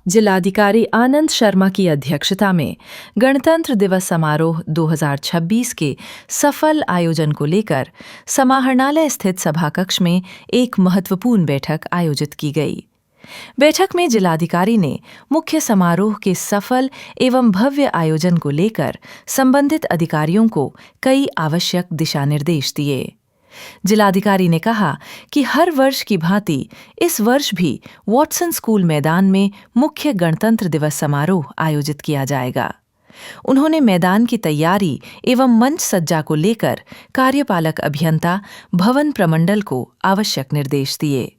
जिलाधिकारी आनंद शर्मा की अध्यक्षता में गणतंत्र दिवस समारोह 2026 के सफल आयोजन को लेकर समाहरणालय स्थित सभाकक्ष में एक महत्वपूर्ण बैठक आयोजित की गई। बैठक में जिलाधिकारी ने मुख्य समारोह के सफल एवं भव्य आयोजन को लेकर संबंधित अधिकारियों को कई आवश्यक दिशा निर्देश दिए। जिलाधिकारी ने कहा कि हर वर्ष की भांति इस वर्ष भी वॉटसन स्कूल मैदान में मुख्य गणतंत्र दिवस समारोह आयोजित किया जाएगा। उन्होंने मैदान की तैयारी एवं मंच सज्जा को लेकर कार्यपालक अभियंता भवन प्रमंडल को आवश्यक निर्देश दिए।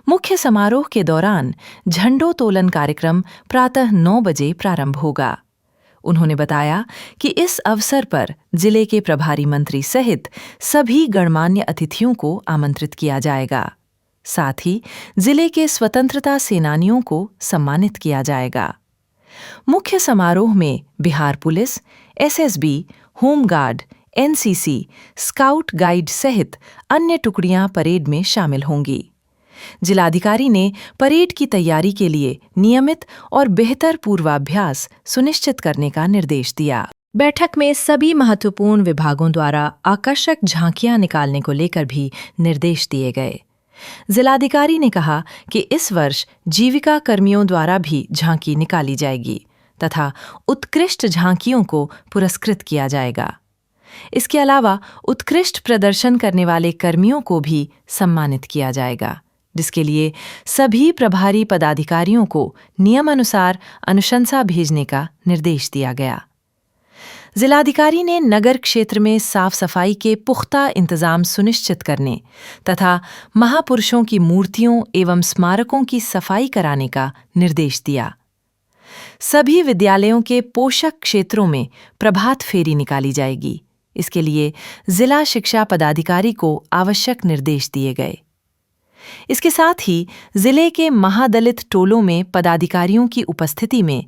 मुख्य समारोह के दौरान झंडोत्तोलन कार्यक्रम प्रातः 9 बजे प्रारंभ होगा। उन्होंने बताया कि इस अवसर पर जिले के प्रभारी मंत्री सहित सभी गणमान्य अतिथियों को आमंत्रित किया जाएगा। साथ ही जिले के स्वतंत्रता सेनानियों को सम्मानित किया जाएगा। मुख्य समारोह में Bihar police, SSB, home guard, NCC, scout guide सहित अन्य टुकड़ियां परेड में शामिल होंगी। जिलाधिकारी ने परेड की तैयारी के लिए नियमित और बेहतर पूर्वाभ्यास सुनिश्चित करने का निर्देश दिया। बैठक में सभी महत्वपूर्ण विभागों द्वारा आकर्षक झांकियां निकालने को लेकर भी निर्देश दिए गए। जिलाधिकारी ने कहा कि इस वर्ष जीविका कर्मियों द्वारा भी झांकी निकाली जाएगी तथा उत्कृष्ट झांकियों को पुरस्कृत किया जाएगा। इसके अलावा उत्कृष्ट प्रदर्शन करने वाले कर्मियों को भी सम्मानित किया जाएगा, जिसके लिए सभी प्रभारी पदाधिकारियों को नियमानुसार अनुशंसा भेजने का निर्देश दिया गया। जिलाधिकारी ने नगर क्षेत्र में साफ सफाई के पुख्ता इंतजाम सुनिश्चित करने तथा महापुरुषों की मूर्तियों एवं स्मारकों की सफाई कराने का निर्देश दिया। सभी विद्यालयों के पोषक क्षेत्रों में प्रभात फेरी निकाली जाएगी। इसके लिए जिला शिक्षा पदाधिकारी को आवश्यक निर्देश दिए गए। इसके साथ ही जिले के महादलित टोलों में पदाधिकारियों की उपस्थिति में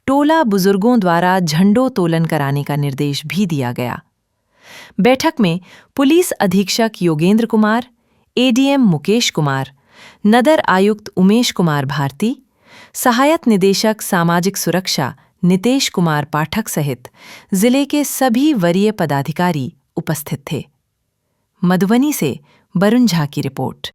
टोला बुजुर्गों द्वारा झंडोत्तोलन कराने का निर्देश भी दिया गया। बैठक में पुलिस अधीक्षक योगेंद्र कुमार, एडीएम मुकेश कुमार, नगर आयुक्त उमेश कुमार भारती, सहायक निदेशक सामाजिक सुरक्षा नितेश कुमार पाठक सहित जिले के सभी वरीय पदाधिकारी उपस्थित थे। मधुबनी से वरुण झा की रिपोर्ट।